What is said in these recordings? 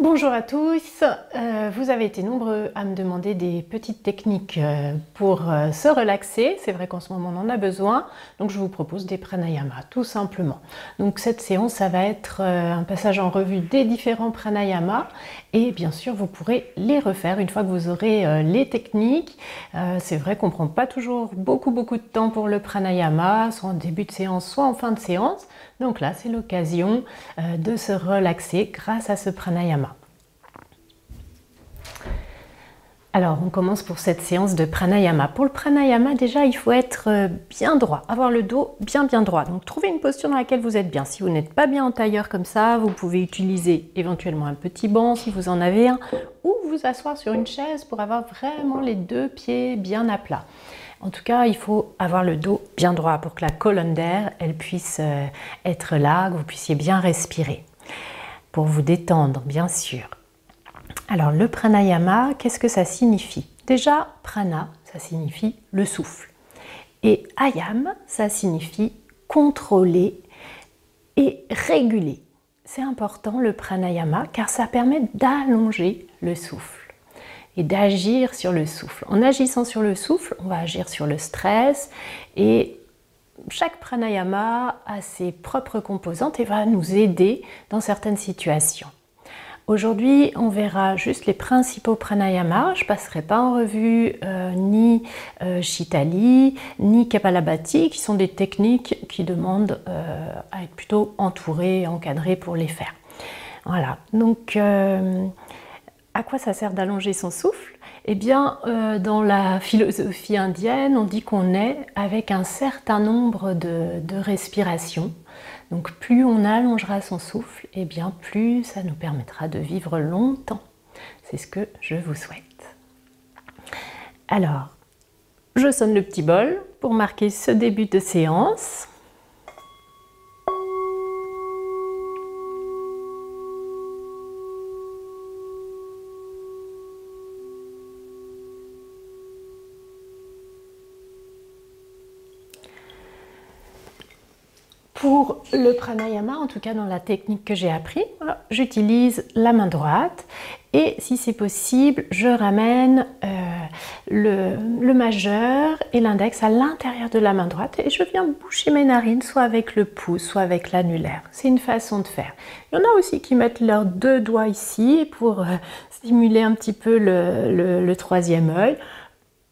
Bonjour à tous, vous avez été nombreux à me demander des petites techniques pour se relaxer. C'est vrai qu'en ce moment on en a besoin, donc je vous propose des pranayamas tout simplement. Donc cette séance, ça va être un passage en revue des différents pranayamas et bien sûr vous pourrez les refaire une fois que vous aurez les techniques. C'est vrai qu'on ne prend pas toujours beaucoup de temps pour le pranayama, soit en début de séance, soit en fin de séance. Donc là, c'est l'occasion de se relaxer grâce à ce pranayama. Alors, on commence pour cette séance de pranayama. Pour le pranayama, déjà, il faut être bien droit, avoir le dos bien droit. Donc, trouvez une posture dans laquelle vous êtes bien. Si vous n'êtes pas bien en tailleur comme ça, vous pouvez utiliser éventuellement un petit banc si vous en avez un, ou vous asseoir sur une chaise pour avoir vraiment les deux pieds bien à plat. En tout cas, il faut avoir le dos bien droit pour que la colonne d'air, elle puisse être là, que vous puissiez bien respirer. Pour vous détendre, bien sûr. Alors, le pranayama, qu'est-ce que ça signifie? Déjà, prana, ça signifie le souffle. Et ayam, ça signifie contrôler et réguler. C'est important le pranayama car ça permet d'allonger le souffle et d'agir sur le souffle. En agissant sur le souffle, on va agir sur le stress et chaque pranayama a ses propres composantes et va nous aider dans certaines situations. Aujourd'hui, on verra juste les principaux pranayamas. Je ne passerai pas en revue ni Shitali, ni Kapalabhati, qui sont des techniques qui demandent à être plutôt entourées, encadrées pour les faire. Voilà, donc à quoi ça sert d'allonger son souffle? Eh bien, dans la philosophie indienne, on dit qu'on est avec un certain nombre de respirations. Donc, plus on allongera son souffle, eh bien, plus ça nous permettra de vivre longtemps. C'est ce que je vous souhaite. Alors, je sonne le petit bol pour marquer ce début de séance. Pour le pranayama, en tout cas dans la technique que j'ai appris, j'utilise la main droite et si c'est possible, je ramène le majeur et l'index à l'intérieur de la main droite et je viens boucher mes narines soit avec le pouce, soit avec l'annulaire. C'est une façon de faire. Il y en a aussi qui mettent leurs deux doigts ici pour stimuler un petit peu le troisième œil.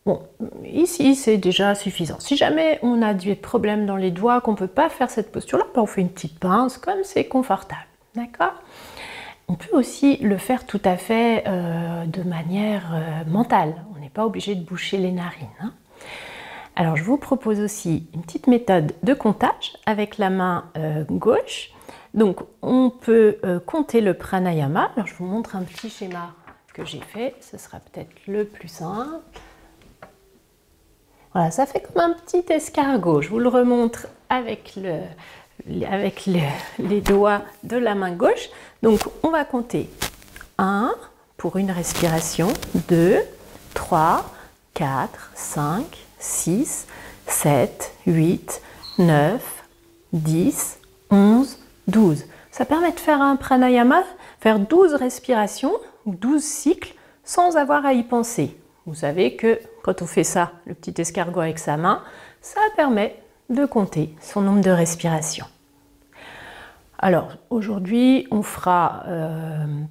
Bon, ici c'est déjà suffisant. Si jamais on a des problèmes dans les doigts, qu'on ne peut pas faire cette posture-là, on fait une petite pince comme c'est confortable. D'accord? On peut aussi le faire tout à fait de manière mentale. On n'est pas obligé de boucher les narines. Hein. Alors je vous propose aussi une petite méthode de comptage avec la main gauche. Donc on peut compter le pranayama. Alors je vous montre un petit schéma que j'ai fait. Ce sera peut-être le plus simple. Voilà, ça fait comme un petit escargot. Je vous le remontre avec les doigts de la main gauche. Donc, on va compter 1 pour une respiration, 2, 3, 4, 5, 6, 7, 8, 9, 10, 11, 12. Ça permet de faire un pranayama, faire 12 respirations, 12 cycles, sans avoir à y penser. Vous savez que quand on fait ça, le petit escargot avec sa main, ça permet de compter son nombre de respirations. Alors aujourd'hui, on fera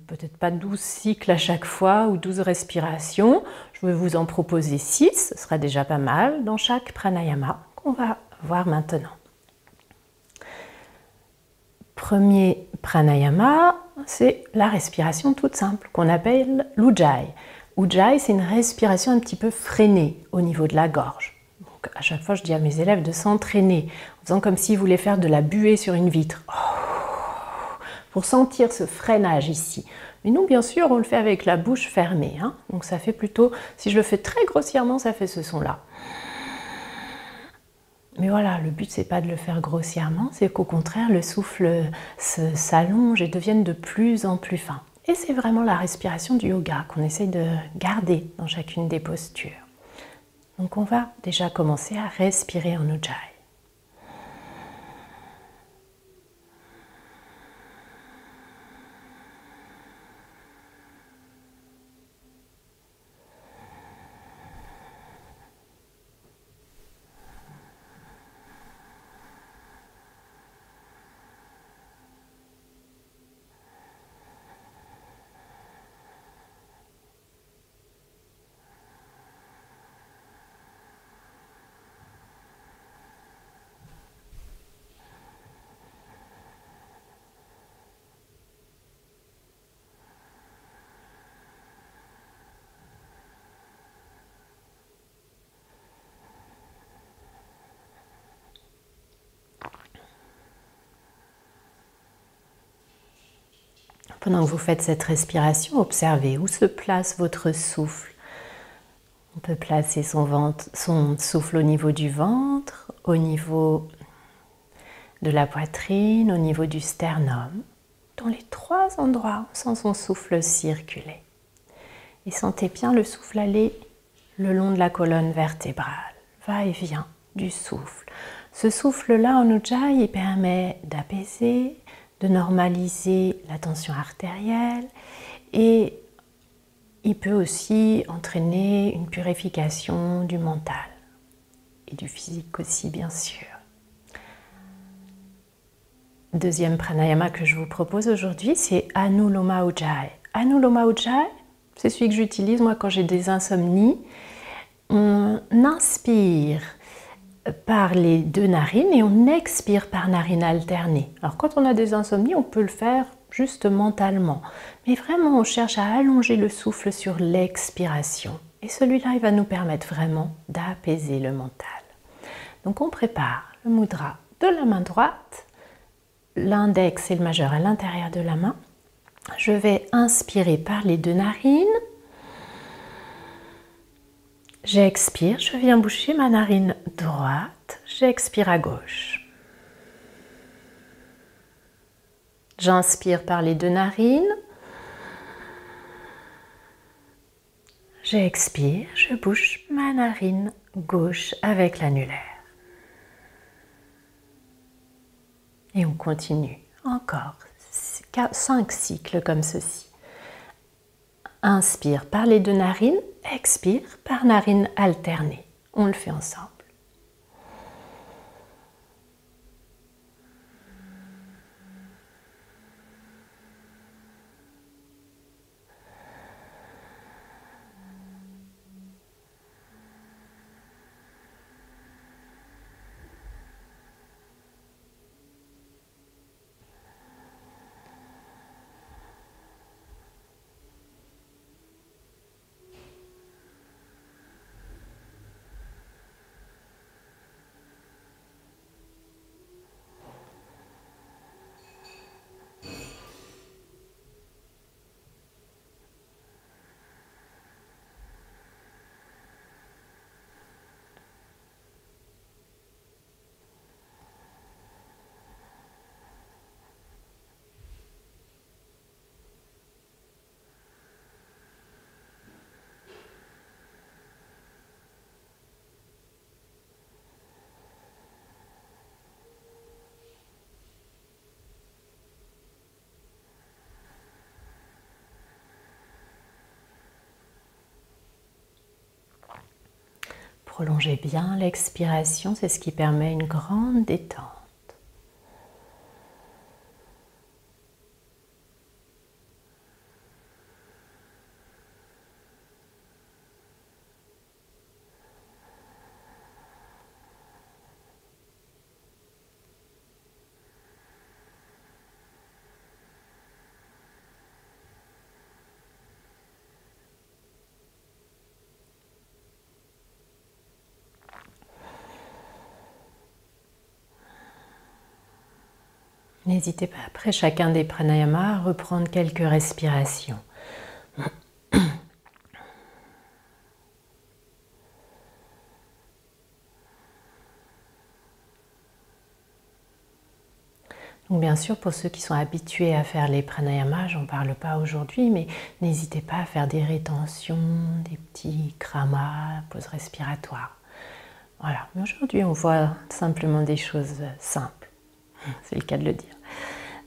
peut-être pas 12 cycles à chaque fois ou 12 respirations. Je vais vous en proposer 6, ce sera déjà pas mal dans chaque pranayama qu'on va voir maintenant. Premier pranayama, c'est la respiration toute simple qu'on appelle l'Ujjayi. Ujjayi, c'est une respiration un petit peu freinée au niveau de la gorge. Donc, à chaque fois, je dis à mes élèves de s'entraîner en faisant comme s'ils voulaient faire de la buée sur une vitre. Pour sentir ce freinage ici. Mais nous, bien sûr, on le fait avec la bouche fermée. Hein. Donc, ça fait plutôt, si je le fais très grossièrement, ça fait ce son-là. Mais voilà, le but, c'est pas de le faire grossièrement, c'est qu'au contraire, le souffle s'allonge et devienne de plus en plus fin. Et c'est vraiment la respiration du yoga qu'on essaye de garder dans chacune des postures. Donc on va déjà commencer à respirer en Ujjayi. Pendant que vous faites cette respiration, observez où se place votre souffle. On peut placer son souffle au niveau du ventre, au niveau de la poitrine, au niveau du sternum. Dans les 3 endroits, on sent son souffle circuler. Et sentez bien le souffle aller le long de la colonne vertébrale, va et vient du souffle. Ce souffle-là en Ujjayi, il permet d'apaiser, de normaliser la tension artérielle et il peut aussi entraîner une purification du mental et du physique aussi, bien sûr. Deuxième pranayama que je vous propose aujourd'hui, c'est Anuloma Ujjayi. Anuloma Ujjayi, c'est celui que j'utilise moi quand j'ai des insomnies. On inspire par les 2 narines et on expire par narine alternée. Alors quand on a des insomnies, on peut le faire juste mentalement. Mais vraiment, on cherche à allonger le souffle sur l'expiration. Et celui-là, il va nous permettre vraiment d'apaiser le mental. Donc on prépare le mudra de la main droite, l'index et le majeur à l'intérieur de la main. Je vais inspirer par les 2 narines. J'expire, je viens boucher ma narine droite, j'expire à gauche. J'inspire par les 2 narines. J'expire, je bouche ma narine gauche avec l'annulaire. Et on continue encore 5 cycles comme ceci. Inspire par les 2 narines, expire par narine alternée. On le fait ensemble. Prolongez bien l'expiration, c'est ce qui permet une grande détente. N'hésitez pas, après chacun des pranayamas, à reprendre quelques respirations. Donc bien sûr, pour ceux qui sont habitués à faire les pranayamas, j'en parle pas aujourd'hui, mais n'hésitez pas à faire des rétentions, des petits kramas, pauses respiratoires. Voilà, mais aujourd'hui on voit simplement des choses simples, c'est le cas de le dire.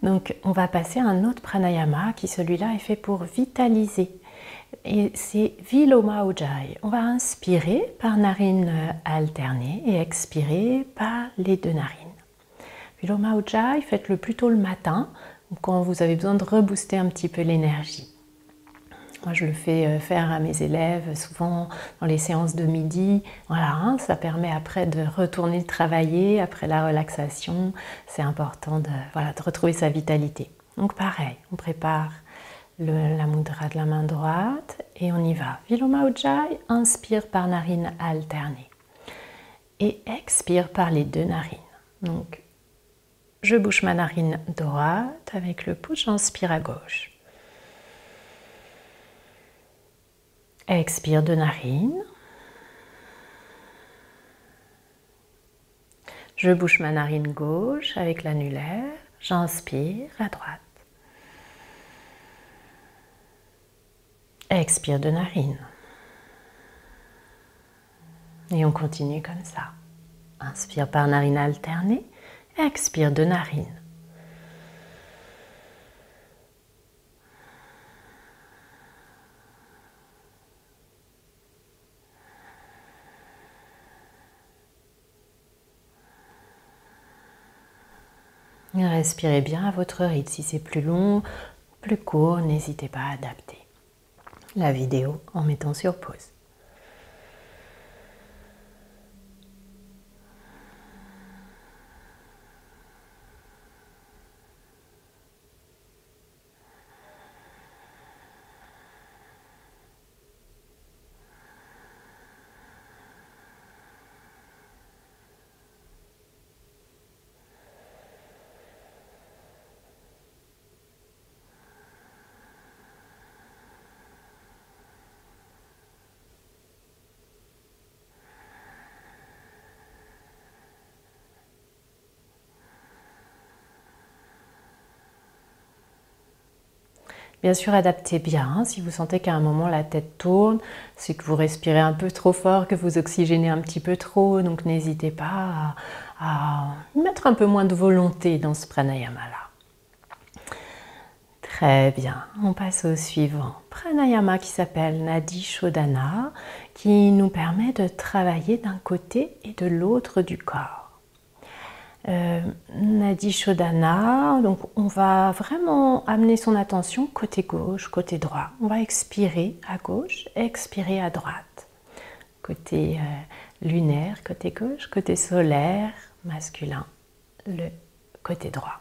Donc on va passer à un autre pranayama qui celui-là est fait pour vitaliser. Et c'est Viloma Ujjayi. On va inspirer par narine alternée et expirer par les 2 narines. Viloma Ujjayi, faites-le plutôt le matin, quand vous avez besoin de rebooster un petit peu l'énergie. Moi, je le fais faire à mes élèves, souvent dans les séances de midi. Voilà, hein, ça permet après de retourner travailler, après la relaxation. C'est important de retrouver sa vitalité. Donc pareil, on prépare la mudra de la main droite et on y va. Viloma Ujjayi, inspire par narine alternée et expire par les 2 narines. Donc, je bouche ma narine droite avec le pouce, j'inspire à gauche. Expire de narine. Je bouche ma narine gauche avec l'annulaire. J'inspire à droite. Expire de narine. Et on continue comme ça. Inspire par narine alternée. Expire de narine. Respirez bien à votre rythme. Si c'est plus long, plus court, n'hésitez pas à adapter la vidéo en mettant sur pause. Bien sûr, adaptez bien. Si vous sentez qu'à un moment la tête tourne, c'est que vous respirez un peu trop fort, que vous oxygénez un petit peu trop. Donc n'hésitez pas à mettre un peu moins de volonté dans ce pranayama-là. Très bien, on passe au suivant. Pranayama qui s'appelle Nadi Shodhana, qui nous permet de travailler d'un côté et de l'autre du corps. Nadi Shodhana, donc on va vraiment amener son attention côté gauche, côté droit. On va expirer à gauche, expirer à droite. Côté lunaire, côté gauche, côté solaire, masculin, le côté droit.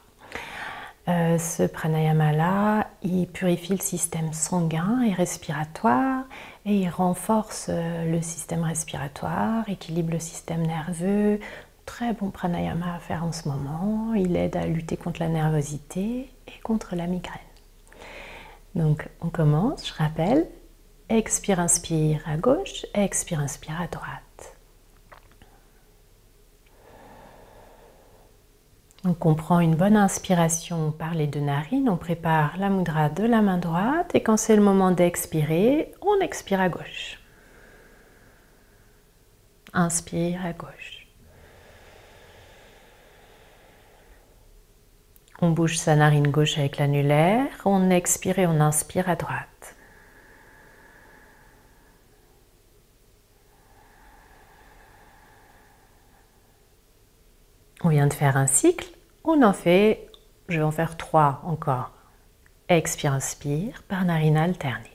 Ce pranayama-là, il purifie le système sanguin et respiratoire et il renforce le système respiratoire, équilibre le système nerveux. Très bon pranayama à faire en ce moment. Il aide à lutter contre la nervosité et contre la migraine. Donc on commence, je rappelle, expire, inspire à gauche, expire, inspire à droite. Donc on prend une bonne inspiration par les deux narines, on prépare la mudra de la main droite et quand c'est le moment d'expirer, on expire à gauche. Inspire à gauche. On bouge sa narine gauche avec l'annulaire, on expire et on inspire à droite. On vient de faire un cycle, je vais en faire 3 encore. Expire, inspire, par narine alternée.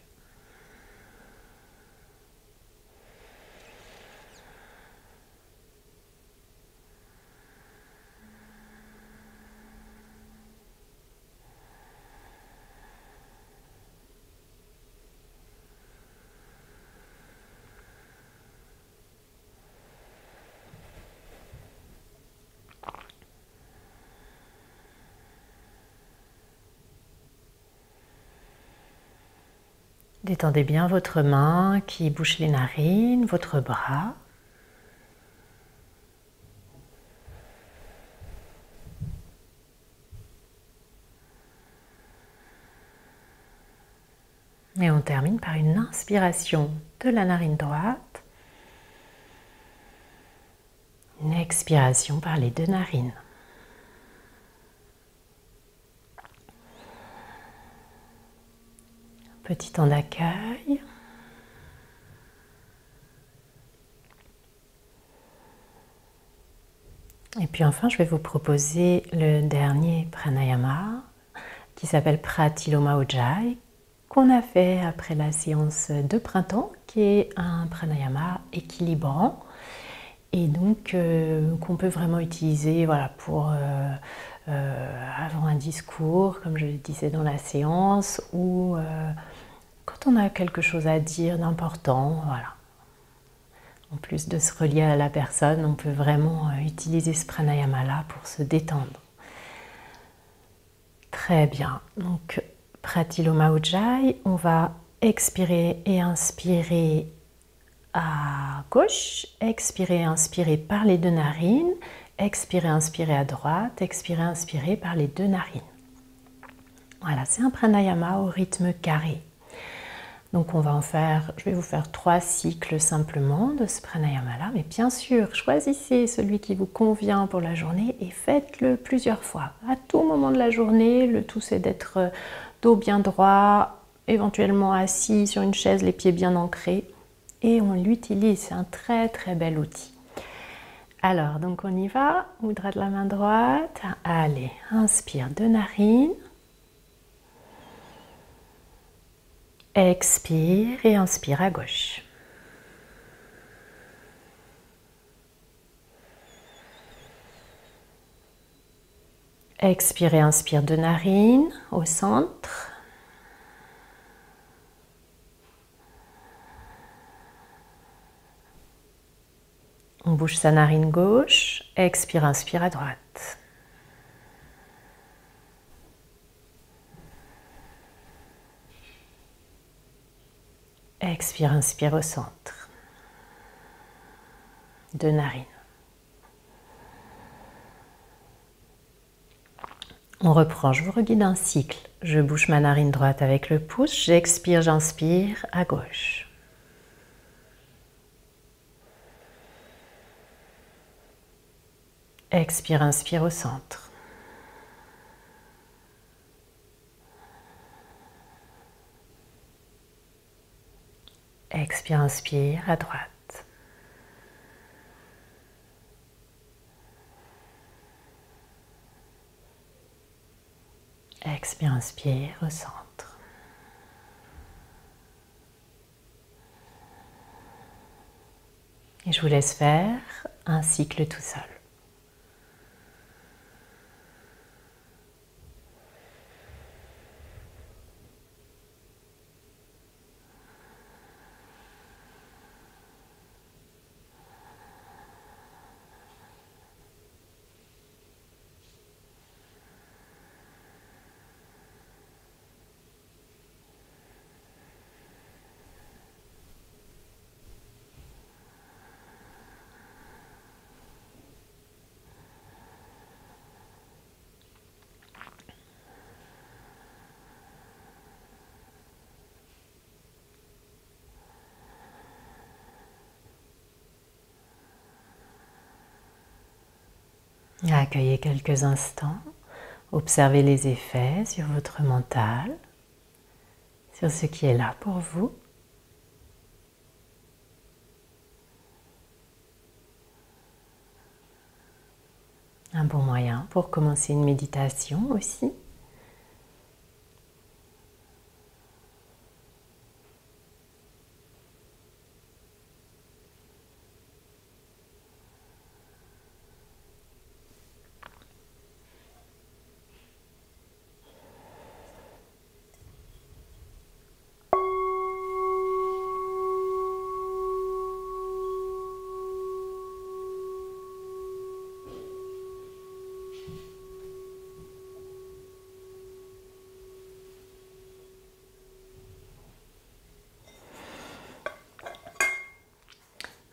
Détendez bien votre main qui bouche les narines, votre bras. Et on termine par une inspiration de la narine droite. Une expiration par les deux narines. Petit temps d'accueil. Et puis enfin, je vais vous proposer le dernier pranayama qui s'appelle Pratiloma Ujjayi, qu'on a fait après la séance de printemps, qui est un pranayama équilibrant et donc qu'on peut vraiment utiliser pour avant un discours, comme je le disais dans la séance, ou quand on a quelque chose à dire d'important, voilà. En plus de se relier à la personne, on peut vraiment utiliser ce pranayama-là pour se détendre. Très bien. Donc, Pratiloma Ujjayi, on va Expirez et inspirez à gauche. Expirez et inspirez par les 2 narines. Expirez, inspirez à droite. Expirez, inspirez par les 2 narines. Voilà, c'est un pranayama au rythme carré. Donc on va en faire, je vais vous faire 3 cycles simplement de ce pranayama-là. Mais bien sûr, choisissez celui qui vous convient pour la journée et faites-le plusieurs fois. À tout moment de la journée, le tout c'est d'être dos bien droit, éventuellement assis sur une chaise, les pieds bien ancrés. Et on l'utilise, c'est un très très bel outil. Alors, donc on y va, Mudra de la main droite. Allez, inspire 2 narines. Expire et inspire à gauche. Expire et inspire 2 narines au centre. On bouge sa narine gauche. Expire, inspire à droite. Expire, inspire au centre. 2 narines. On reprend, je vous reguide un cycle. Je bouge ma narine droite avec le pouce. J'expire, j'inspire à gauche. Expire, inspire au centre. Expire, inspire à droite. Expire, inspire au centre. Et je vous laisse faire un cycle tout seul. Accueillez quelques instants, observez les effets sur votre mental, sur ce qui est là pour vous. Un bon moyen pour commencer une méditation aussi.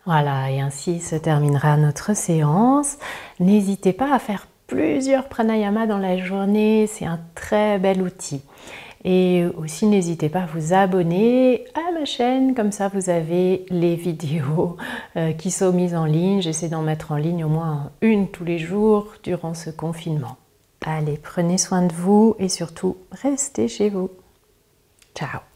Voilà, et ainsi se terminera notre séance. N'hésitez pas à faire plusieurs pranayamas dans la journée, c'est un très bel outil. Et aussi n'hésitez pas à vous abonner à ma chaîne, comme ça vous avez les vidéos qui sont mises en ligne. J'essaie d'en mettre en ligne au moins une tous les jours durant ce confinement. Allez, prenez soin de vous et surtout restez chez vous. Ciao!